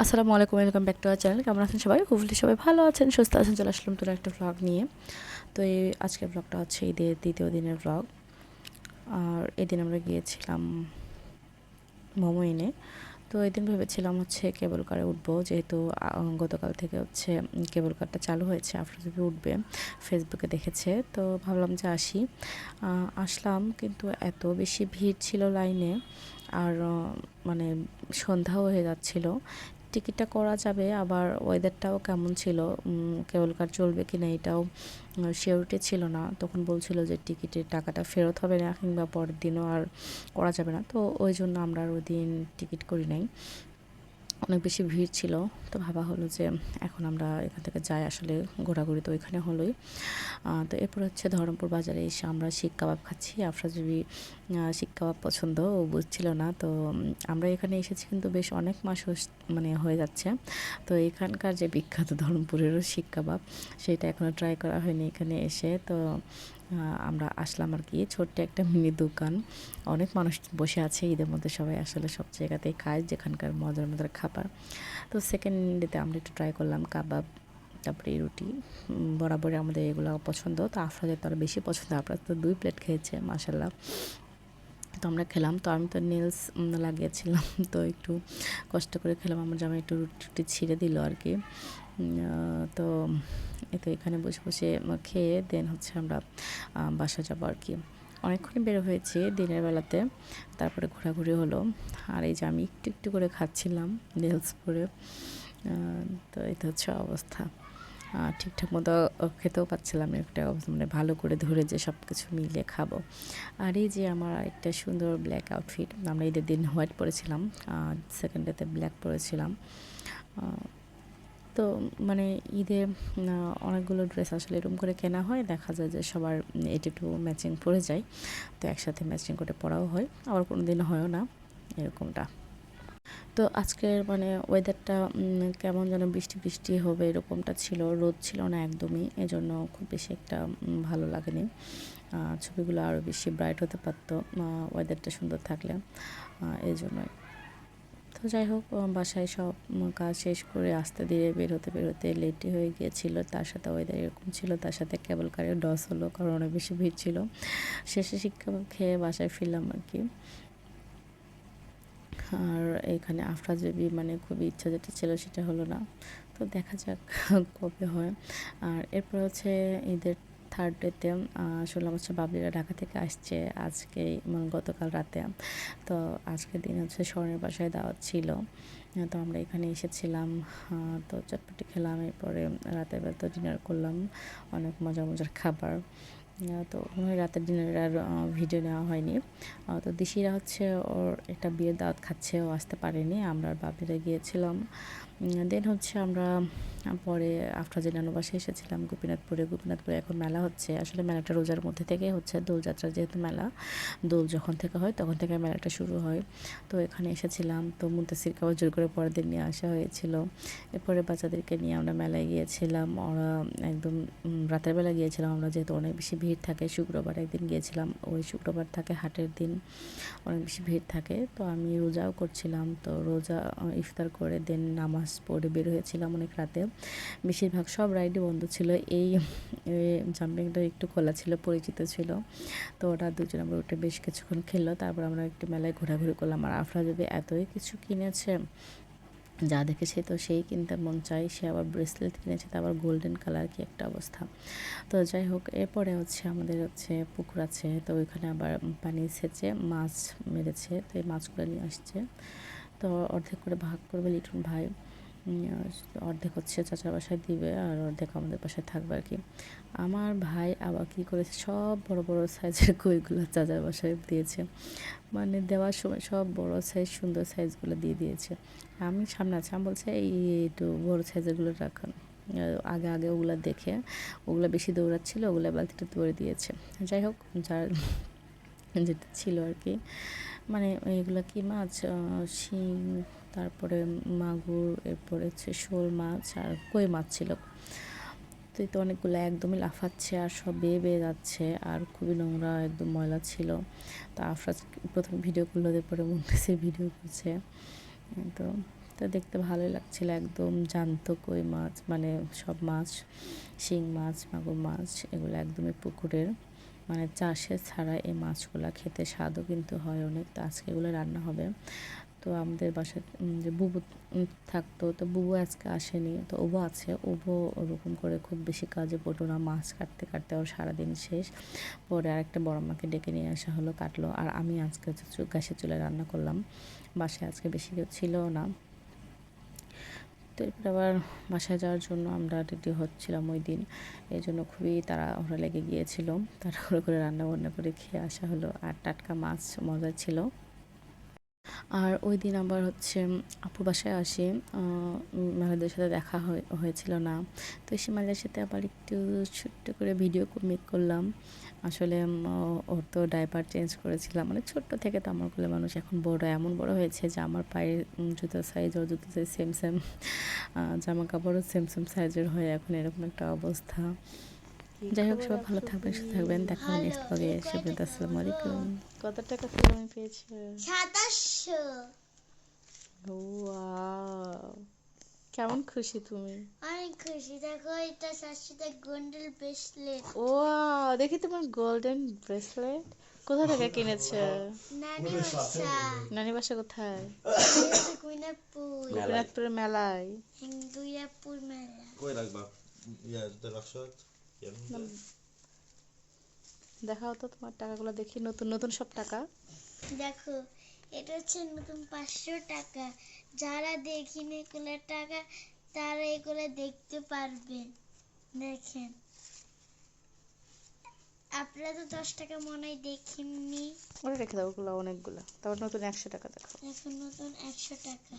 আসসালামু আলাইকুম, welcome back to our channel. কেমন আছেন সবাই? হোপফুলি সবাই ভালো আছেন, সুস্থ আছেন। চলে আসলাম তোর একটা ভ্লগ নিয়ে। তো এই আজকের ভ্লগটা হচ্ছে ঈদের দ্বিতীয় দিনের ভ্লগ। আর এদিন আমরা গিয়েছিলাম মোমো এনে। তো এদিন ভেবেছিলাম হচ্ছে কেবল কারে উঠবো, যেহেতু গতকাল থেকে হচ্ছে কেবল কারটা চালু হয়েছে, আফরোজা উঠবে, ফেসবুকে দেখেছে। তো ভাবলাম যে আসি। আসলাম, কিন্তু এত বেশি ভিড় ছিল লাইনে। আর মানে সন্ধ্যাও হয়ে যাচ্ছিল। টিকিটটা করা যাবে, আবার ওয়েদারটাও কেমন ছিল, কেবল কার চলবে কি না এটাও সিওরিটি ছিল না। তখন বলছিল যে টিকিটের টাকাটা ফেরত হবে না, কিংবা পরের দিনও আর করা যাবে না। তো ওই জন্য আমরা আর ওই দিন টিকিট করি নাই। অনেক বেশি ভিড় ছিল। তো ভাবা হলো যে এখন আমরা এখান থেকে যাই, আসলে ঘোরাঘুরি তো ওইখানে হলোই। তো এরপর হচ্ছে ধরমপুর বাজারে এসে আমরা শিক কাবাব খাচ্ছি। আফরাজবি শিক কাবাব পছন্দ, ও বুঝছিল না। তো আমরা এখানে এসেছি কিন্তু বেশ অনেক মাস মানে হয়ে যাচ্ছে। তো এখানকার যে বিখ্যাত ধরমপুরেরও শিক কাবাব, সেটা এখনও ট্রাই করা হয়নি এখানে এসে। তো আমরা আসলাম আর কি, ছোট্ট একটা মিনি দোকান। অনেক মানুষ বসে আছে, ঈদের মধ্যে সবাই আসলে সব জায়গাতেই খায় যেখানকার মজার মজার খাবার। তো সেকেন্ড ডেতে আমরা একটু ট্রাই করলাম কাবাব, তারপরে রুটি। বরাবরই আমাদের এগুলো পছন্দ। তো আফরাজের তো আরও বেশি পছন্দ, আফরাজ তো 2 প্লেট খেয়েছে মাশাল্লাহ। তো আমরা খেলাম। তো আমি তো নেলস লাগিয়েছিলাম, তো একটু কষ্ট করে খেলাম। আমার জামাই একটু রুটি টুটি ছিঁড়ে দিল আর কি। তো তো এখানে বসে বসে খেয়ে দেন হচ্ছে আমরা বাসা যাবো আর কি। অনেকক্ষণই বের হয়েছি দিনের বেলাতে, তারপরে ঘোরাঘুরি হলো। আর এই যে আমি একটু একটু করে খাচ্ছিলাম নেলস করে। তো এটা হচ্ছে অবস্থা। ঠিকঠাক মতো খেতেও পাচ্ছিলাম না, একটা অবস্থা মানে ভালো করে ধরে যে সব কিছু মিলিয়ে খাবো। আর এই যে আমার একটা সুন্দর ব্ল্যাক আউটফিট, আমরা ঈদের দিন হোয়াইট পরেছিলাম, সেকেন্ড ডেতে ব্ল্যাক পরেছিলাম। তো মানে ঈদে অনেকগুলো ড্রেস আসলে এরকম করে কেনা হয়, দেখা যায় যে সবার এটা একটু ম্যাচিং পরে যায়। তো একসাথে ম্যাচিং করে পরাও হয়, আবার কোনো দিন হয়ও না এরকমটা। তো আজকের মানে ওয়েদারটা কেমন যেন বৃষ্টি বৃষ্টি হবে এরকমটা ছিল, রোদ ছিল না একদমই, এজন্য খুব বেশি একটা ভালো লাগেনি। ছবিগুলো আরও বেশি ব্রাইট হতে পারতো ওয়েদারটা সুন্দর থাকলে, এই জন্যই। তো যাই হোক, বাসায় সব কাজ শেষ করে আস্তে ধীরে বের হতে লেটই হয়ে গিয়েছিল। তার সাথে ওয়েদার এরকম ছিল, তার সাথে কেবল কারের ডস হলো, কারণ অনেক বেশি ভিড় ছিল। শেষে শিক্ষা খেয়ে বাসায় ফিরলাম আর কি। আর এখানে আফরাজ বেবি মানে খুবই ইচ্ছা যেটা ছিল সেটা হলো না। তো দেখা যাক কবে হয়। আর এরপর হচ্ছে ঈদের থার্ড ডেতে শুনলাম হচ্ছে বাবলিরা ঢাকা থেকে আসছে আজকে, মানে গতকাল রাতে। তো আজকের দিন হচ্ছে স্বর্ণের বাসায় দাওয়াত ছিল। তো আমরা এখানে এসেছিলাম। তো চটপটি খেলাম, এরপরে রাতের বেলা তো ডিনার করলাম, অনেক মজার মজার খাবার। তো রাতের ডিনারের আর ভিডিও নেওয়া হয়নি। তো দিশিরা হচ্ছে ওর একটা বিয়ের দাওয়াত খাচ্ছে, ও আসতে পারেনি, আমরা আর বাপিরা গিয়েছিলাম। দেন হচ্ছে আমরা পরে আফরাজের নানু বাসায় এসেছিলাম গোপীনাথপুরে এখন মেলা হচ্ছে। আসলে মেলাটা রোজার মধ্যে থেকে হচ্ছে, দোলযাত্রা যেহেতু মেলা, দোল যখন থেকে হয় তখন থেকে মেলাটা শুরু হয়। তো এখানে এসেছিলাম, তো মুনতাসিরকেও জোর করে পরের দিন নিয়ে আসা হয়েছিল। এরপরে বাচ্চাদেরকে নিয়ে আমরা মেলায় গিয়েছিলাম। ওরা একদম রাতের বেলা গিয়েছিলাম আমরা, যেহেতু অনেক বেশি ভিড় থাকে। শুক্রবার একদিন গিয়েছিলাম, ওই শুক্রবার থাকে হাটের দিন, অনেক বেশি ভিড় থাকে। তো আমি রোজাও করছিলাম, তো রোজা ইফতার করে দেন নামাজ পড়ে বের হয়েছিলাম অনেক রাতে। বেশিরভাগ সব রাইডই বন্ধ ছিল, এই জাম্পিংটা একটু খোলা ছিল, পরিচিত ছিল। তো ওরা দুজন আমরা উঠে বেশ কিছুক্ষণ খেললো, তারপর আমরা একটু মেলায় ঘোরাঘুরি করলাম। আর আফরা যদি এতই কিছু কিনেছে, যা দেখেছে তো সেই কিনতে মন চাই। সে আবার ব্রেসলেট কিনেছে, তো আবার গোল্ডেন কালার, কি একটা অবস্থা। তো যাই হোক, এরপরে হচ্ছে আমাদের হচ্ছে পুকুর আছে, তো ওইখানে আবার পানি সেচে মাছ মেরেছে, তো এই মাছগুলো নিয়ে আসছে। তো অর্ধেক করে ভাগ করবে লিটন ভাই, অর্ধেক হচ্ছে চাচার বাসায় দিবে, আর অর্ধেক আমাদের বাসায় থাকবে আর কি। আমার ভাই আবার কী করেছে, সব বড় বড় সাইজের কইগুলো চাচার বাসায় দিয়েছে, মানে দেওয়ার সময় সব বড় সাইজ সুন্দর সাইজগুলো দিয়ে দিয়েছে। আমি সামনে আছি, আমি বলছে এই একটু বড় সাইজেরগুলো রাখুন। আগে আগে ওগুলো দেখে ওগুলো বেশি দৌড়াচ্ছিলো, ওগুলো বালতিটা দৌড়ে দিয়েছে। যাই হোক, যার যেটা ছিল আর কি, মানে এগুলো কি মাছ, শিং, তারপরে মাগুর, এরপরে হচ্ছে শোল মাছ আর কই মাছ ছিল। তো তো অনেকগুলো একদমই লাফাচ্ছে আর সব বেয়ে বেয়ে যাচ্ছে, আর খুবই নোংরা একদম ময়লা ছিল। তো আফরাজ প্রথমে ভিডিও করলো, পরে মুন্তাসির ভিডিও করছে। তো তো দেখতে ভালোই লাগছিল, একদম জ্যান্ত কই মাছ, মানে সব মাছ, শিং মাছ, মাগুর মাছ, এগুলো একদমই পুকুরের, মানে চাষে ছাড়া এই মাছগুলো খেতে স্বাদও কিন্তু হয় অনেক। তো আজকে এগুলো রান্না হবে। তো আমাদের বাসায় যে বুবু থাকতো, তো বুবু আজকে আসেনি, তো ওবো আছে। ওবো ওরকম করে খুব বেশি কাজে পড়তো না, মাছ কাটতে কাটতে ওর সারাদিন শেষ। পরে আরেকটা বড় মাকে ডেকে নিয়ে আসা হলো, কাটলো। আর আমি আজকে গ্যাসের চুলায় রান্না করলাম, বাসায় আজকে বেশি কেউ ছিলও না। তো এরপর আবার বাসায় যাওয়ার জন্য আমরা রেডি হচ্ছিলাম ওই দিন, এই জন্য খুবই তাড়াহুড়ো লেগে গিয়েছিল। তাড়াহুড়ো করে রান্না বান্না করে খেয়ে আসা হলো। আর টাটকা মাছ মজা ছিল। আর ওই দিন আবার হচ্ছে আপুর বাসায় আসি, মাহিদের সাথে দেখা হয়েছিল না। তো এসে মাহিদের সাথে আবার একটু ছোট্ট করে ভিডিও মেক করলাম। আসলে ওর তো ডাইপার চেঞ্জ করেছিলাম, মানে ছোট্ট থেকে তো আমার কোলে মানুষ, এখন বড়, এমন বড় হয়েছে যে আমার পায়ের জুতার সাইজ ওর জুতার সাইজ সেম সেম, জামা কাপড়ও সেম সেম সাইজের হয়ে এখন এরকম একটা অবস্থা। যাই হোক, সবাই ভালো থাকবেন, সুস্থ থাকবেন, দেখা হবে নেক্সট ব্লগে। সবাই আসসালামু আলাইকুম। কত টাকা সেলামি পেয়েছে? 2700। ওয়াও, কেমন খুশি তুমি? অনেক খুশি। দেখো এটা 700 গোল্ডেন ব্রেসলেট। ওয়াও, দেখি তোমার গোল্ডেন ব্রেসলেট কোথা থেকে কিনেছো? নানি বাসা। নানি বাসা কোথায়? কুইনাপুর। দিনাজপুরের মেলায়। দুইয়াপুর মেলা। কই রাখবা? ইয়া জুতা বাক্স। দেখাও তো তোমার টাকাগুলো দেখি, নতুন নতুন সব টাকা। দেখো এটা হচ্ছে নতুন 500 টাকা। যারা দেখিনি এগুলো টাকা, তারা এগুলো দেখতে পারবেন। দেখেন, আপনারা তো 10 টাকা মনে হয় দেখিনি। ওরা রেখে দাও, ওগুলো অনেকগুলো। তারপর নতুন 100 টাকা দেখো। এখন নতুন 100 টাকা,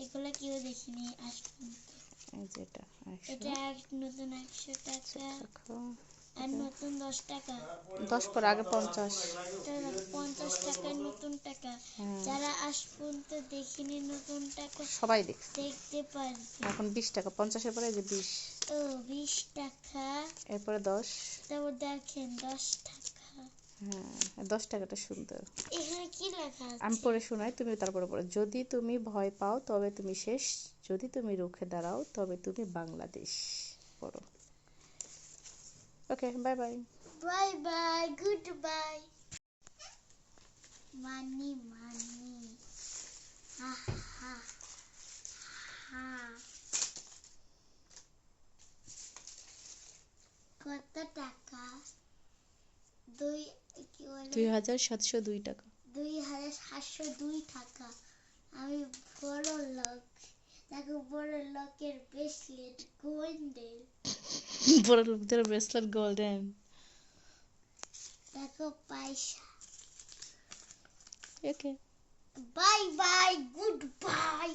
এগুলো কেউ দেখিনি আজ পর্যন্ত। এই যে এটা 100 এটা নতুন 100 টাকা। দেখো। আর নতুন 10 টাকা। 10 পর আগে 50। এটা 50 টাকার নতুন টাকা। যারা আজ পর্যন্ত দেখিনি নতুন টাকা, সবাই দেখছে, দেখতে পারবে। এখন 20 টাকা, 50-এর পরে এই যে 20। ও 20 টাকা। এরপরে 10। তারপর দেখেন 10 টাকা। হ্যাঁ, 10 টাকাটা সুন্দর। এখানে কি লেখা আছে? আমি পড়ে শোনাই, তুমি তারপরে পড়ো। যদি তুমি ভয় পাও তবে তুমি শেষ, যদি তুমি রুখে দাঁড়াও তবে তুমি বাংলাদেশ। পড়ো। Okay, bye bye. Bye bye, goodbye. মানি মানি, আহা হা। কত টাকা? দুই, কি বলে? 2702 টাকা। 2702 টাকা। আমি বড় লোক। দেখো বড় লোকের ব্রেসলেট গোল্ডেন। বড় লোকদের ব্রেসলেট গোল্ডেন। দেখো পয়সা। ওকে, বাই বাই, গুড বাই।